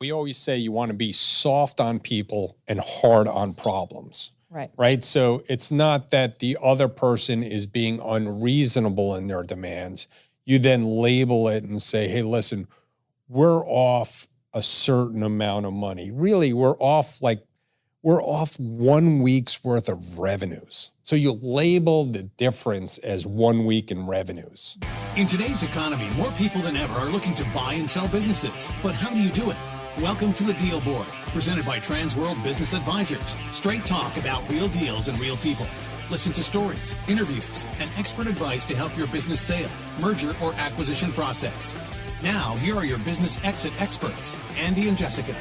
We always say you want to be soft on people and hard on problems. Right. Right. So it's not that the other person is being unreasonable in their demands. You then label it and say, hey, listen, we're off a certain amount of money. Really, we're off 1 week's worth of revenues. So you label the difference as 1 week in revenues. In today's economy, more people than ever are looking to buy and sell businesses. But how do you do it? Welcome to the Deal Board, presented by Transworld Business Advisors. Straight talk about real deals and real people. Listen to stories, interviews, and expert advice to help your business sale, merger, or acquisition process. Now, here are your business exit experts, Andy and Jessica.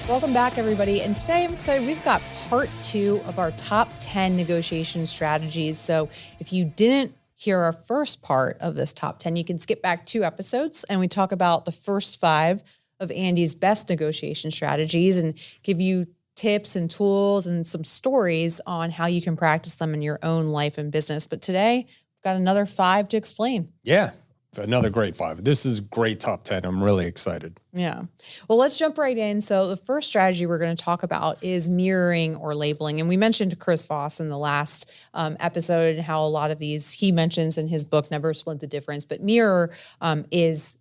Welcome back, everybody. And today I'm excited. We've got part 2 of our top 10 negotiation strategies. So if you didn't hear our first part of this top 10, you can skip back 2 episodes and we talk about the first 5 of Andy's best negotiation strategies and give you tips and tools and some stories on how you can practice them in your own life and business. But today, we've got another 5 to explain. Yeah, another great 5. This is great top 10. I'm really excited. Yeah. Well, let's jump right in. So the first strategy we're going to talk about is mirroring or labeling. And we mentioned Chris Voss in the last episode and how a lot of these he mentions in his book, Never Split the Difference. But mirror is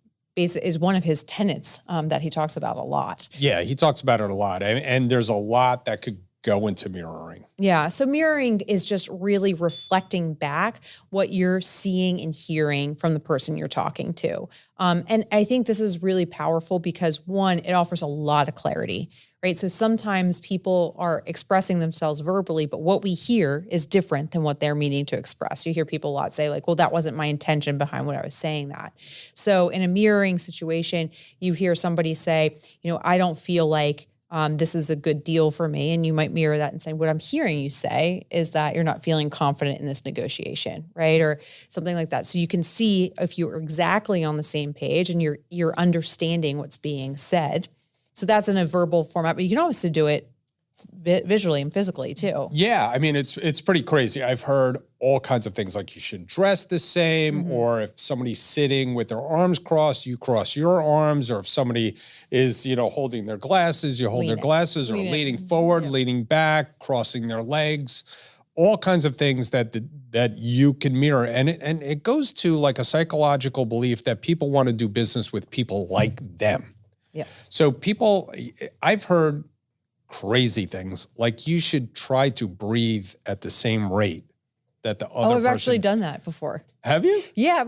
one of his tenets that he talks about a lot. Yeah, he talks about it a lot. And there's a lot that could go into mirroring. Yeah, so mirroring is just really reflecting back what you're seeing and hearing from the person you're talking to. And I think this is really powerful because, one, it offers a lot of clarity, right? So sometimes people are expressing themselves verbally, but what we hear is different than what they're meaning to express. You hear people a lot say like, well, that wasn't my intention behind what I was saying that. So in a mirroring situation, you hear somebody say, I don't feel like this is a good deal for me. And you might mirror that and say, what I'm hearing you say is that you're not feeling confident in this negotiation, right? Or something like that. So you can see if you're exactly on the same page and you're understanding what's being said. So that's in a verbal format, but you can also do it visually and physically too. Yeah, I mean, it's pretty crazy. I've heard all kinds of things like you should dress the same, or if somebody's sitting with their arms crossed, you cross your arms, or if somebody is, holding their glasses, you hold their glasses, or leaning forward, leaning back, crossing their legs, all kinds of things that you can mirror. And it goes to like a psychological belief that people want to do business with people like them. Yeah. So I've heard crazy things like you should try to breathe at the same rate that the other person. I've actually done that before. Have you? Yeah,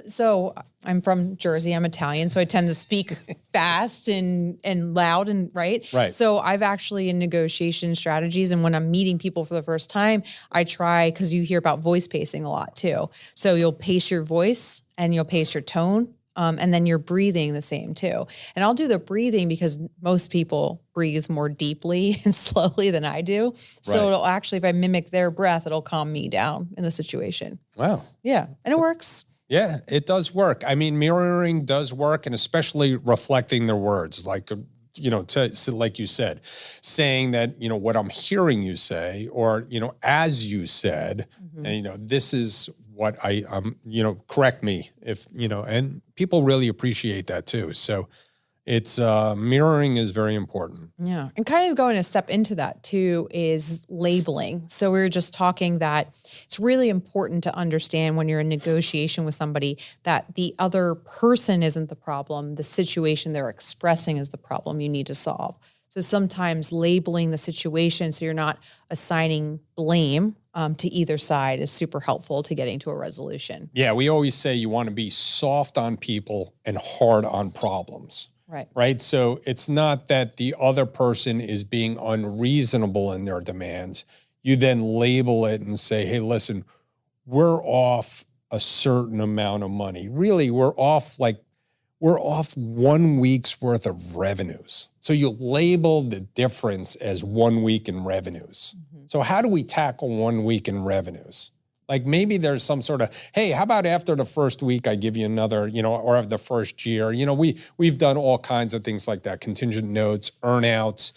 so I'm from Jersey, I'm Italian, so I tend to speak fast and loud and right. So I've actually in negotiation strategies and when I'm meeting people for the first time, I try, because you hear about voice pacing a lot too. So you'll pace your voice and you'll pace your tone. And then you're breathing the same too. And I'll do the breathing because most people breathe more deeply and slowly than I do. So it'll actually, if I mimic their breath, it'll calm me down in the situation. Wow. Yeah. And it works. Yeah, it does work. I mean, mirroring does work, and especially reflecting their words, like, like you said, saying that, what I'm hearing you say, or, as you said, and, this is what correct me if, and people really appreciate that too. So it's mirroring is very important. Yeah. And kind of going a step into that too is labeling. So we were just talking that it's really important to understand when you're in negotiation with somebody that the other person isn't the problem. The situation they're expressing is the problem you need to solve. So sometimes labeling the situation so you're not assigning blame to either side is super helpful to getting to a resolution. Yeah, we always say you want to be soft on people and hard on problems. Right. So it's not that the other person is being unreasonable in their demands. You then label it and say, hey, listen, we're off a certain amount of money. Really, we're off 1 week's worth of revenues. So you label the difference as 1 week in revenues. So how do we tackle 1 week in revenues? Like maybe there's some sort of, hey, how about after the first week, I give you another, or after the first year, we've done all kinds of things like that, contingent notes, earnouts,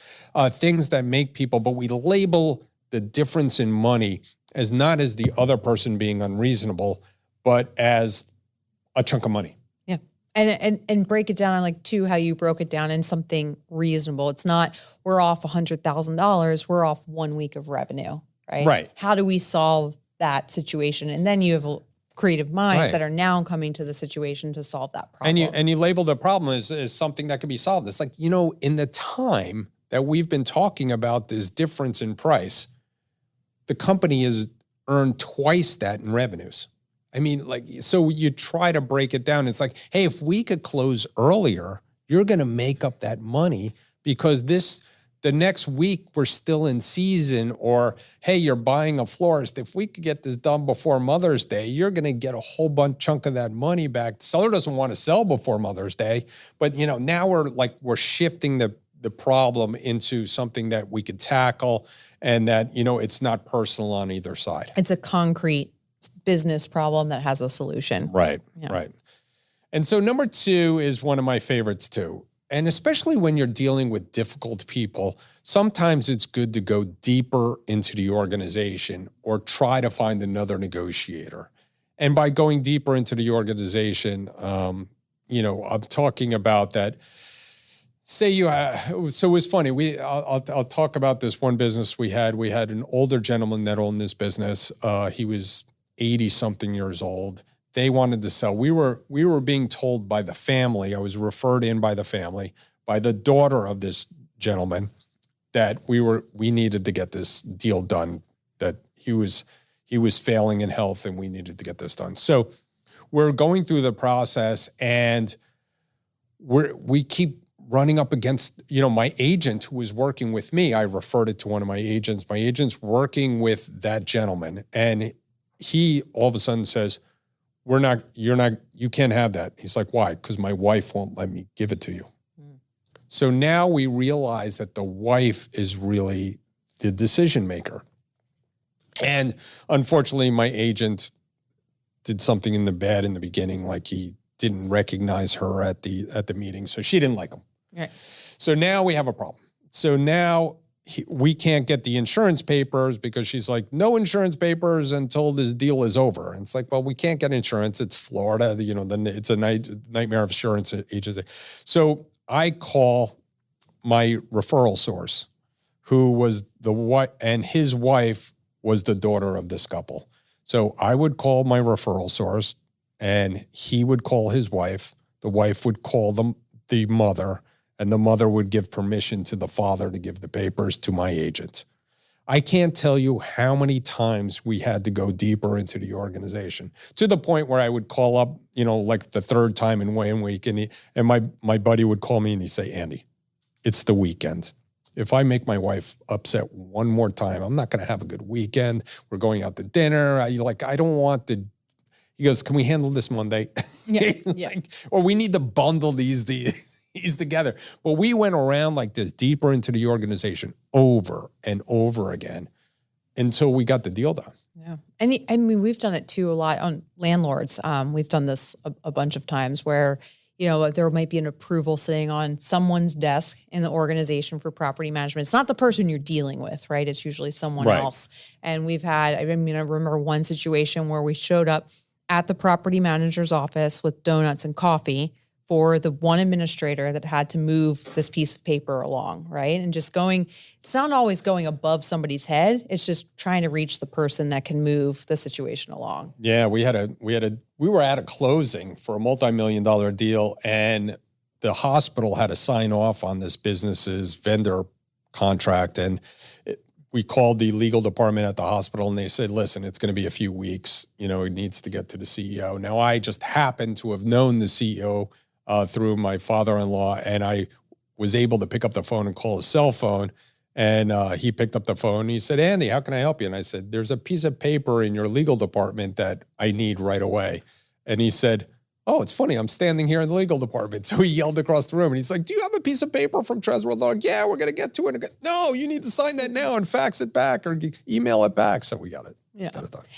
things that make people, but we label the difference in money as not as the other person being unreasonable, but as a chunk of money. Yeah. And break it down on like too, how you broke it down in something reasonable. It's not, we're off $100,000, we're off 1 week of revenue, right? Right. How do we solve that situation? And then you have creative minds that are now coming to the situation to solve that problem. And you label the problem as something that can be solved. It's like, in the time that we've been talking about this difference in price, the company has earned twice that in revenues. I mean, so you try to break it down. It's like, hey, if we could close earlier, you're going to make up that money because the next week we're still in season, or, hey, you're buying a florist. If we could get this done before Mother's Day, you're going to get a whole chunk of that money back. The seller doesn't want to sell before Mother's Day, but now we're shifting the problem into something that we could tackle and that, it's not personal on either side. It's a concrete business problem that has a solution. Right, right. And so number 2 is one of my favorites too. And especially when you're dealing with difficult people, sometimes it's good to go deeper into the organization or try to find another negotiator. And by going deeper into the organization, I'm talking about that. Say so it was funny. I'll talk about this one business we had. We had an older gentleman that owned this business. He was 80 something years old. They wanted to sell. We were being told by the family, I was referred in by the family, by the daughter of this gentleman, that we needed to get this deal done, that he was failing in health and we needed to get this done. So we're going through the process and we keep running up against, my agent who was working with me. I referred it to one of my agents. My agent's working with that gentleman, and he all of a sudden says, you can't have that. He's like, why? Because my wife won't let me give it to you. So now we realize that the wife is really the decision maker. And unfortunately, my agent did something in the bad in the beginning, like he didn't recognize her at the meeting, so she didn't like him. Right. So now we have a problem. So now we can't get the insurance papers because she's like, no insurance papers until this deal is over. And it's like, well, we can't get insurance. It's Florida. It's a nightmare of insurance agency. So I call my referral source, who was the wife, and his wife was the daughter of this couple. So I would call my referral source, and he would call his wife. The wife would call the mother, and the mother would give permission to the father to give the papers to my agent. I can't tell you how many times we had to go deeper into the organization, to the point where I would call up, like the third time in 1 week, and my buddy would call me and he'd say, Andy, it's the weekend. If I make my wife upset one more time, I'm not going to have a good weekend. We're going out to dinner. I don't want to. He goes, can we handle this Monday? Yeah. Or we need to bundle these together. But we went around like this, deeper into the organization, over and over again, until we got the deal done. Yeah. And I mean, we've done it too a lot on landlords. We've done this a bunch of times where, there might be an approval sitting on someone's desk in the organization for property management. It's not the person you're dealing with, right? It's usually someone else. And we've had, I remember one situation where we showed up at the property manager's office with donuts and coffee for the one administrator that had to move this piece of paper along, right? And just it's not always going above somebody's head. It's just trying to reach the person that can move the situation along. Yeah, we were at a closing for a multi-million-dollar deal, and the hospital had to sign off on this business's vendor contract. And we called the legal department at the hospital, and they said, listen, it's going to be a few weeks. It needs to get to the CEO. Now, I just happened to have known the CEO through my father-in-law, and I was able to pick up the phone and call his cell phone. And he picked up the phone and he said, Andy, how can I help you? And I said, there's a piece of paper in your legal department that I need right away. And he said, oh, it's funny, I'm standing here in the legal department. So he yelled across the room and he's like, do you have a piece of paper from Tresworth Law? Yeah, we're going to get to it. No, you need to sign that now and fax it back or email it back. So we got it. Yeah.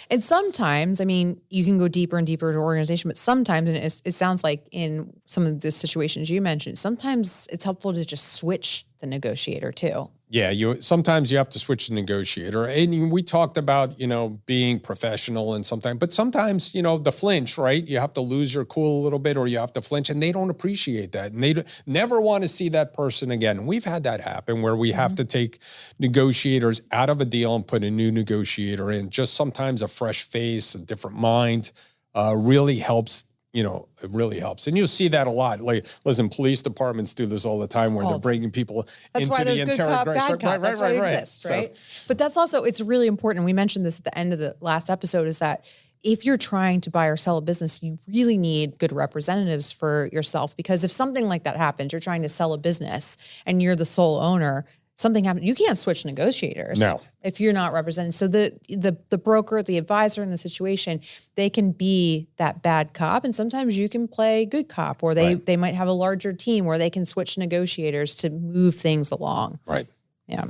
And sometimes, you can go deeper and deeper into organization, but sometimes, and it sounds like in some of the situations you mentioned, sometimes it's helpful to just switch the negotiator too. Yeah, sometimes you have to switch to negotiator. And we talked about, being professional and sometimes, the flinch, right? You have to lose your cool a little bit or you have to flinch, and they don't appreciate that. And they never want to see that person again. And we've had that happen where we have to take negotiators out of a deal and put a new negotiator in. Just sometimes a fresh face, a different mind really helps. It really helps. And you'll see that a lot. Like, listen, police departments do this all the time where they're bringing people into the interrogation. That's why there's good cop, bad cop. That's why it exists, right? But that's also, it's really important. We mentioned this at the end of the last episode, is that if you're trying to buy or sell a business, you really need good representatives for yourself, because if something like that happens, you're trying to sell a business and you're the sole owner, something happens, you can't switch negotiators. No. If you're not represented. So the broker, the advisor in the situation, they can be that bad cop, and sometimes you can play good cop, or they might have a larger team where they can switch negotiators to move things along. Right. Yeah.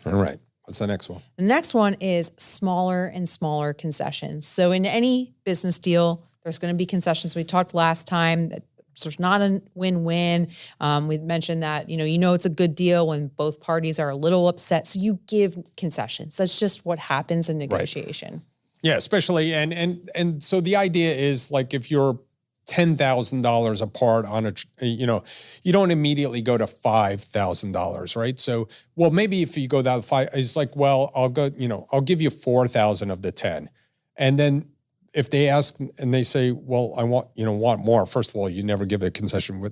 All right. What's the next one? The next one is smaller and smaller concessions. So in any business deal, there's going to be concessions. We talked last time that so it's not a win-win. We mentioned that, it's a good deal when both parties are a little upset. So you give concessions. That's just what happens in negotiation. Right. Yeah, especially, and so the idea is, like, if you're $10,000 apart on you don't immediately go to $5,000, right? So, well, maybe if you go down to 5, it's like, well, I'll give you 4,000 of the 10. And then if they ask and they say, well, I want more, first of all, you never give a concession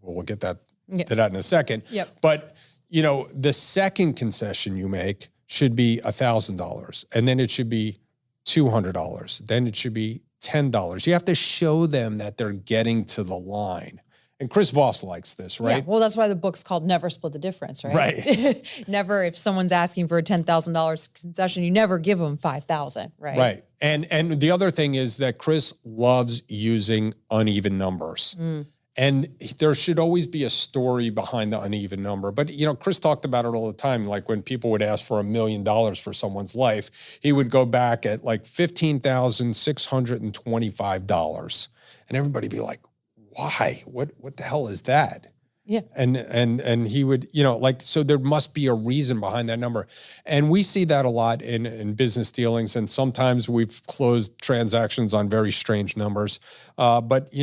we'll get to that in a second. Yep. But, the second concession you make should be $1,000, and then it should be $200. Then it should be $10. You have to show them that they're getting to the line. And Chris Voss likes this, right? Yeah, well, that's why the book's called Never Split the Difference, right? Right. Never, if someone's asking for a $10,000 concession, you never give them $5,000, right? Right. And the other thing is that Chris loves using uneven numbers. And there should always be a story behind the uneven number. But, Chris talked about it all the time. Like, when people would ask for $1 million for someone's life, he would go back at like $15,625. And everybody be like, why? What the hell is that? Yeah. And he would, so there must be a reason behind that number. And we see that a lot in business dealings. And sometimes we've closed transactions on very strange numbers. But,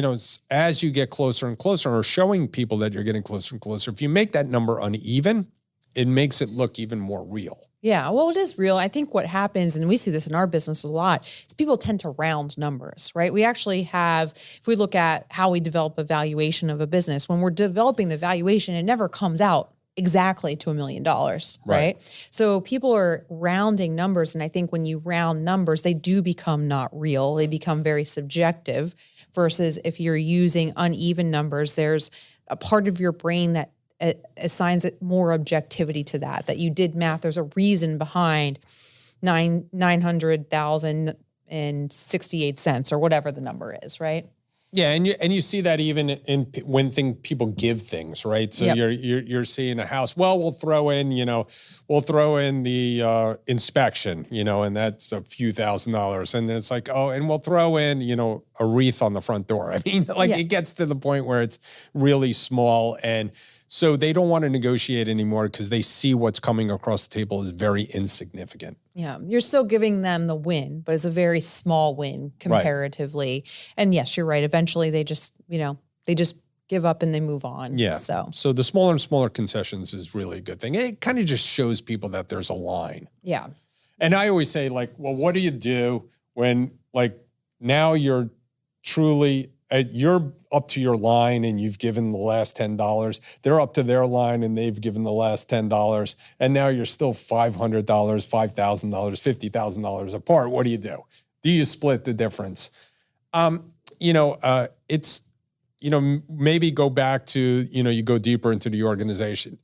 as you get closer and closer, or showing people that you're getting closer and closer, if you make that number uneven, it makes it look even more real. Yeah, well, it is real. I think what happens, and we see this in our business a lot, is people tend to round numbers, right? We actually have, if we look at how we develop a valuation of a business, when we're developing the valuation, it never comes out exactly to $1 million, right? So people are rounding numbers, and I think when you round numbers, they do become not real. They become very subjective, versus if you're using uneven numbers, there's a part of your brain that it assigns it more objectivity to that you did math. There's a reason behind $900,068 or whatever the number is, right? Yeah, and you see that even in when people give things, right? So you're seeing a house. Well, we'll throw in the inspection, and that's a few $1,000s, and then it's like, oh, and we'll throw in a wreath on the front door. I mean, it gets to the point where it's really small, and so they don't want to negotiate anymore because they see what's coming across the table is very insignificant. Yeah, you're still giving them the win, but it's a very small win comparatively. Right. And yes, you're right. Eventually they just give up and they move on. Yeah. So the smaller and smaller concessions is really a good thing. It kind of just shows people that there's a line. Yeah. And I always say, like, well, what do you do when, like, now you're truly you're up to your line and you've given the last $10. They're up to their line and they've given the last $10. And now you're still $500, $5,000, $50,000 apart. What do? Do you split the difference? It's, maybe go back to, you go deeper into the organization,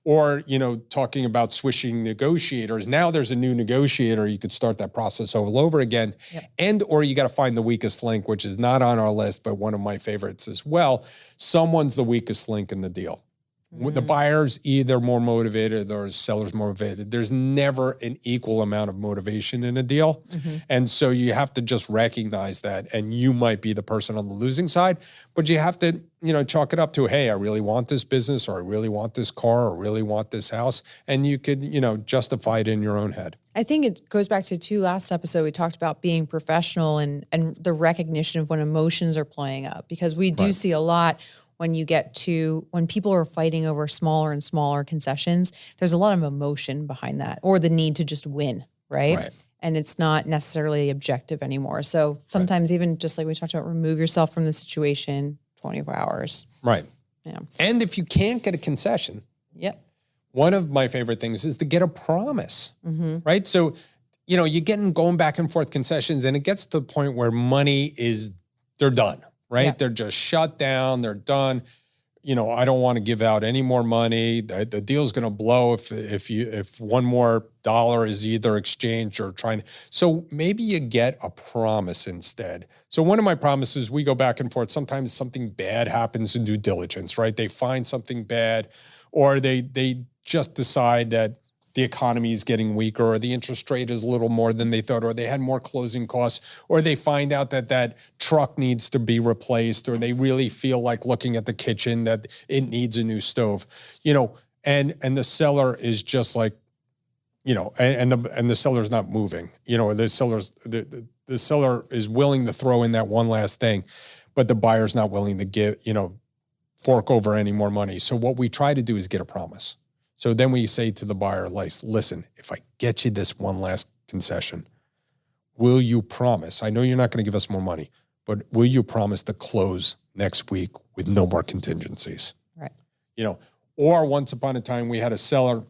or, talking about switching negotiators. Now there's a new negotiator. You could start that process all over again. Yep. Or you got to find the weakest link, which is not on our list, but one of my favorites as well. Someone's the weakest link in the deal. The buyer's either more motivated or the seller's motivated. There's never an equal amount of motivation in a deal. And so you have to just recognize that. And you might be the person on the losing side, but you have to, chalk it up to, hey, I really want this business, or I really want this car, or I really want this house. And you could, justify it in your own head. I think it goes back to last episode, we talked about being professional and the recognition of when emotions are playing up, because we do see a lot when people are fighting over smaller and smaller concessions, there's a lot of emotion behind that, or the need to just win, right? And it's not necessarily objective anymore. So sometimes even just like we talked about, remove yourself from the situation 24 hours. Right. Yeah. And if you can't get a concession, one of my favorite things is to get a promise, right? So, you're going back and forth concessions, and it gets to the point where they're done. Right? Yeah. They're just shut down. They're done. I don't want to give out any more money. The deal's going to blow if one more dollar is either exchanged or trying. So maybe you get a promise instead. So one of my promises, we go back and forth. Sometimes something bad happens in due diligence, right? They find something bad, or they just decide that the economy is getting weaker, or the interest rate is a little more than they thought, or they had more closing costs, or they find out that truck needs to be replaced, or they really feel like looking at the kitchen that it needs a new stove, and the seller is just like, and the seller's not moving, the seller is willing to throw in that one last thing, but the buyer's not willing to give, fork over any more money. So what we try to do is get a promise. So then we say to the buyer, like, listen, if I get you this one last concession, will you promise? I know you're not going to give us more money, but will you promise to close next week with no more contingencies? Right. Or once upon a time we had a seller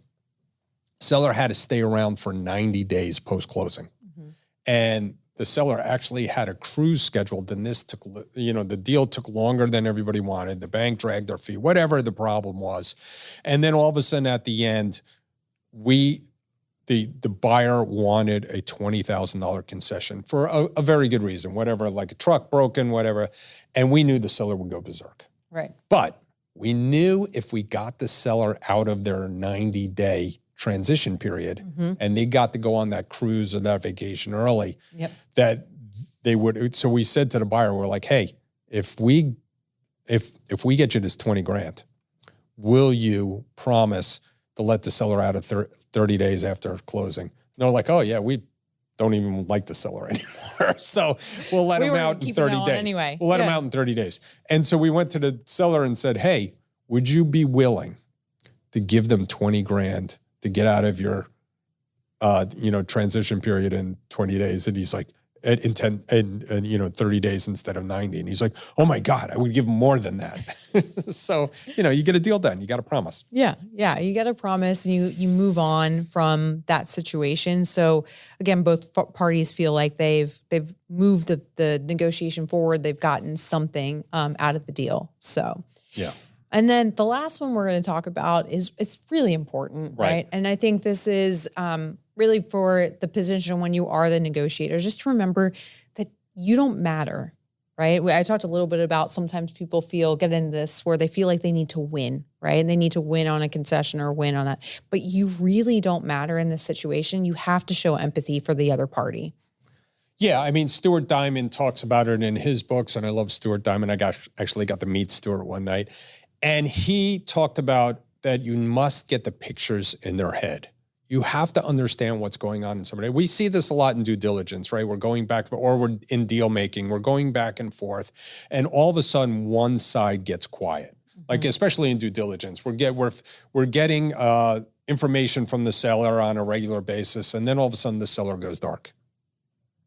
had to stay around for 90 days post-closing. And the seller actually had a cruise scheduled, and this took, the deal took longer than everybody wanted. The bank dragged their feet, whatever the problem was. And then all of a sudden at the end, the buyer wanted a $20,000 concession for a very good reason, whatever, like a truck broken, whatever. And we knew the seller would go berserk. Right. But we knew if we got the seller out of their 90-day transition period, and they got to go on that cruise or that vacation early, that they would. So we said to the buyer, we're like, hey, if we get you this 20 grand, will you promise to let the seller out of 30 days after closing? And they're like, oh yeah, we don't even like the seller anymore. So we'll let him out in 30 days. Anyway. We'll let him out in 30 days. And so we went to the seller and said, hey, would you be willing to give them 20 grand to get out of your, transition period in 20 days? And he's like, in 30 days instead of 90. And he's like, oh my God, I would give more than that. So, you get a deal done. You got a promise. Yeah. You got a promise, and you move on from that situation. So again, both parties feel like they've moved the negotiation forward. They've gotten something out of the deal. So, yeah. And then the last one we're going to talk about it's really important, right? And I think this is really for the position when you are the negotiator, just to remember that you don't matter, right? I talked a little bit about sometimes people get in this where they feel like they need to win, right? And they need to win on a concession or win on that. But you really don't matter in this situation. You have to show empathy for the other party. Yeah, I mean, Stuart Diamond talks about it in his books, and I love Stuart Diamond. I actually got to meet Stuart one night. And he talked about that you must get the pictures in their head. You have to understand what's going on in somebody. We see this a lot in due diligence, right? We're going back, or we're in deal making. We're going back and forth, and all of a sudden, one side gets quiet. Like especially in due diligence, we're getting information from the seller on a regular basis, and then all of a sudden, the seller goes dark,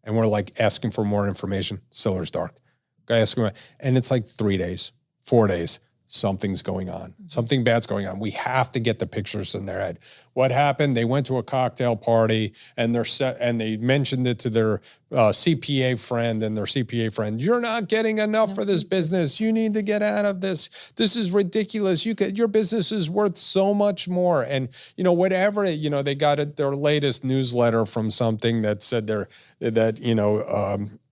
and we're like asking for more information. Seller's dark. And it's like 3 days, 4 days. Something's going on. Something bad's going on. We have to get the pictures in their head. What happened? They went to a cocktail party and they mentioned it to their CPA friend, and their CPA friend, you're not getting enough for this business. You need to get out of this. This is ridiculous. Your business is worth so much more. And, whatever, they got their latest newsletter from something that said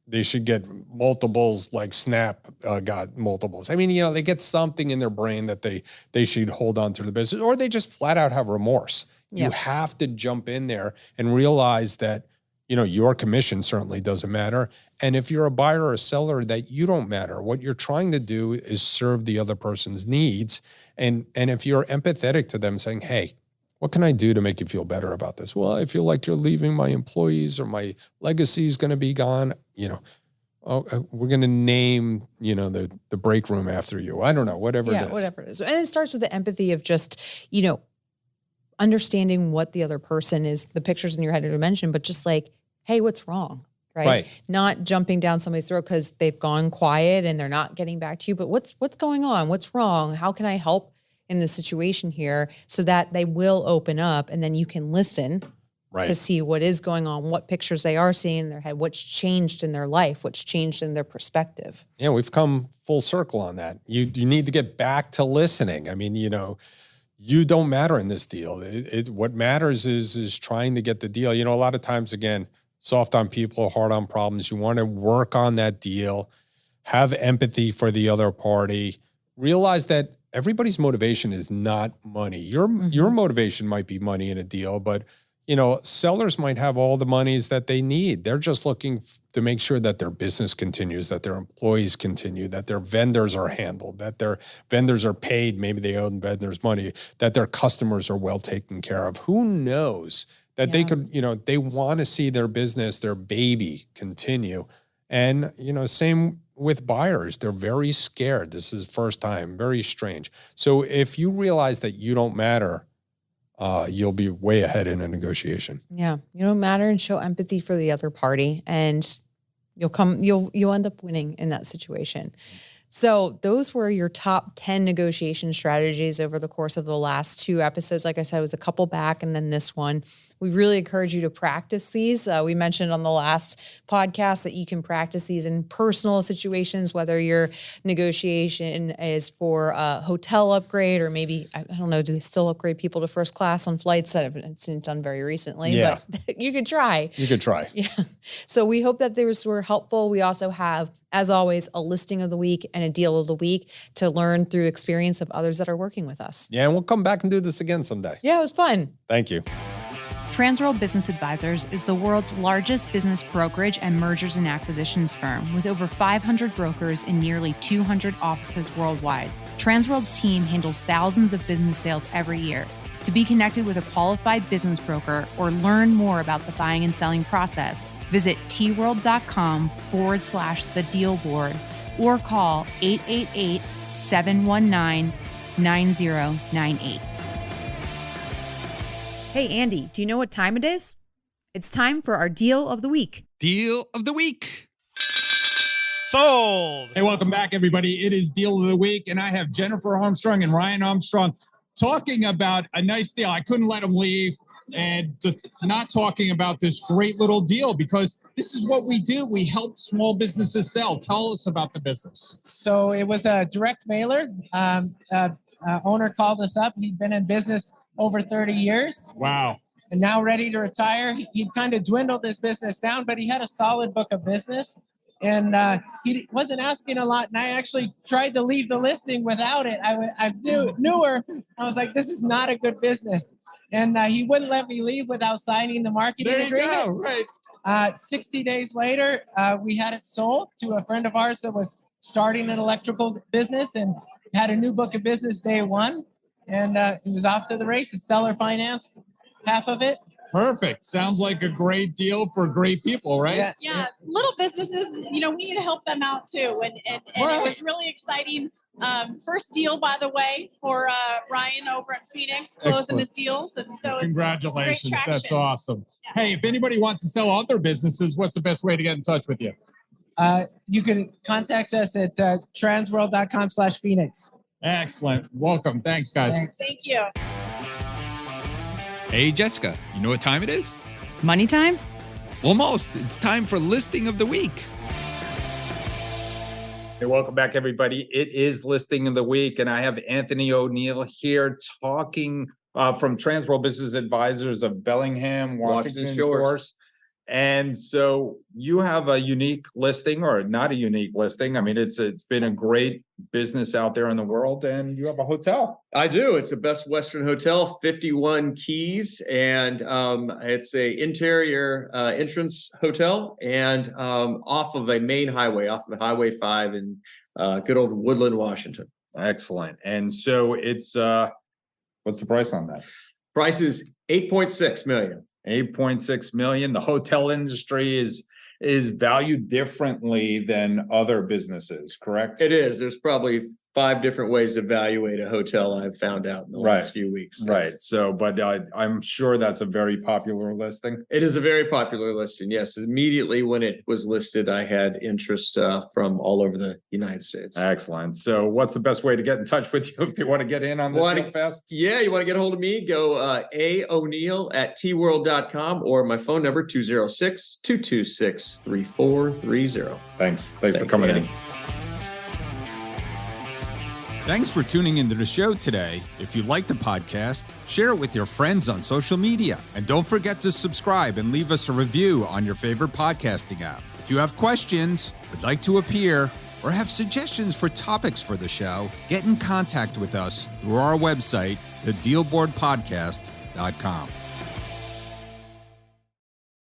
they should get multiples like Snap got multiples. I mean, they get something in their brain that they should hold on to the business, or they just flat out have remorse. Yeah. You have to jump in there and realize that, your commission certainly doesn't matter. And if you're a buyer or a seller, that you don't matter. What you're trying to do is serve the other person's needs. And if you're empathetic to them, saying, hey, what can I do to make you feel better about this? Well, I feel like you're leaving my employees, or my legacy is going to be gone. We're going to name, the break room after you. I don't know, whatever it is. Yeah, whatever it is. And it starts with the empathy of just, understanding what the other person is, the pictures in your head to mention, but just like, hey, what's wrong? Right. Not jumping down somebody's throat because they've gone quiet and they're not getting back to you, but what's going on? What's wrong? How can I help in this situation here, so that they will open up, and then you can listen to see what is going on, what pictures they are seeing in their head, what's changed in their life, what's changed in their perspective. Yeah, we've come full circle on that. You need to get back to listening. I mean, you don't matter in this deal. What matters is trying to get the deal. A lot of times, again, soft on people, hard on problems. You want to work on that deal, have empathy for the other party, realize that everybody's motivation is not money. Your motivation might be money in a deal, but sellers might have all the monies that they need. They're just looking to make sure that their business continues, that their employees continue, that their vendors are handled, that their vendors are paid. Maybe they owe vendors money, that their customers are well taken care of. Who knows that they could, they want to see their business, their baby continue. And, same with buyers. They're very scared. This is first time, very strange. So if you realize that you don't matter, you'll be way ahead in a negotiation. Yeah. You don't matter, and show empathy for the other party, and you'll end up winning in that situation. So those were your top 10 negotiation strategies over the course of the last 2 episodes. Like I said, it was a couple back and then this one. We really encourage you to practice these. We mentioned on the last podcast that you can practice these in personal situations, whether your negotiation is for a hotel upgrade, or maybe, I don't know, do they still upgrade people to first class on flights? That haven't seen done very recently, but you could try. You could try. Yeah. So we hope that those were helpful. We also have, as always, a listing of the week and a deal of the week to learn through experience of others that are working with us. Yeah, and we'll come back and do this again someday. Yeah, it was fun. Thank you. Transworld Business Advisors is the world's largest business brokerage and mergers and acquisitions firm, with over 500 brokers in nearly 200 offices worldwide. Transworld's team handles thousands of business sales every year. To be connected with a qualified business broker or learn more about the buying and selling process, visit tworld.com/the deal board or call 888-719-9098. Hey, Andy, do you know what time it is? It's time for our deal of the week. Deal of the week. Sold. Hey, welcome back, everybody. It is Deal of the Week, and I have Jennifer Armstrong and Ryan Armstrong talking about a nice deal. I couldn't let them leave and not talking about this great little deal, because this is what we do. We help small businesses sell. Tell us about the business. So it was a direct mailer. Owner called us up. He'd been in business over 30 years. Wow. And now ready to retire. He kind of dwindled his business down, but he had a solid book of business. And he wasn't asking a lot. And I actually tried to leave the listing without it. I knew her. I was like, this is not a good business. And he wouldn't let me leave without signing the marketing agreement. There you go, right. 60 days later, we had it sold to a friend of ours that was starting an electrical business and had a new book of business day one. And he was off to the races. Seller financed half of it. Perfect. Sounds like a great deal for great people, right? Yeah. Little businesses, we need to help them out too. And it was really exciting. First deal, by the way, for Ryan over at Phoenix, closing Excellent. his deals. And so Congratulations. It's That's awesome. Yeah. Hey, if anybody wants to sell other businesses, what's the best way to get in touch with you? You can contact us at transworld.com/Phoenix. Excellent. Welcome. Thanks, guys. Thanks. Thank you. Hey, Jessica, you know what time it is? Money time? Almost. It's time for listing of the week. Hey, welcome back, everybody. It is listing of the week, and I have Anthony O'Neill here talking from Transworld Business Advisors of Bellingham, Washington Shores. And so you have a unique listing, or not a unique listing. I mean, it's been a great business out there in the world, and you have a hotel. I do. It's a Best Western Hotel, 51 keys, and it's a interior entrance hotel, and off of a main highway, off of Highway 5 in good old Woodland, Washington. Excellent. And so it's what's the price on that? Price is $8.6 million. 8.6 million. The hotel industry is valued differently than other businesses, correct? It is. There's probably 5 different ways to evaluate a hotel, I've found out in the last few weeks. Right. So, but I'm sure that's a very popular listing. It is a very popular listing. Yes. Immediately when it was listed, I had interest from all over the United States. Excellent. So what's the best way to get in touch with you if you want to get in on this real fast? Yeah. You want to get a hold of me? Go aoneil@tworld.com or my phone number 206-226-3430. Thanks for coming in. Thanks for tuning into the show today. If you like the podcast, share it with your friends on social media. And don't forget to subscribe and leave us a review on your favorite podcasting app. If you have questions, would like to appear, or have suggestions for topics for the show, get in contact with us through our website, thedealboardpodcast.com.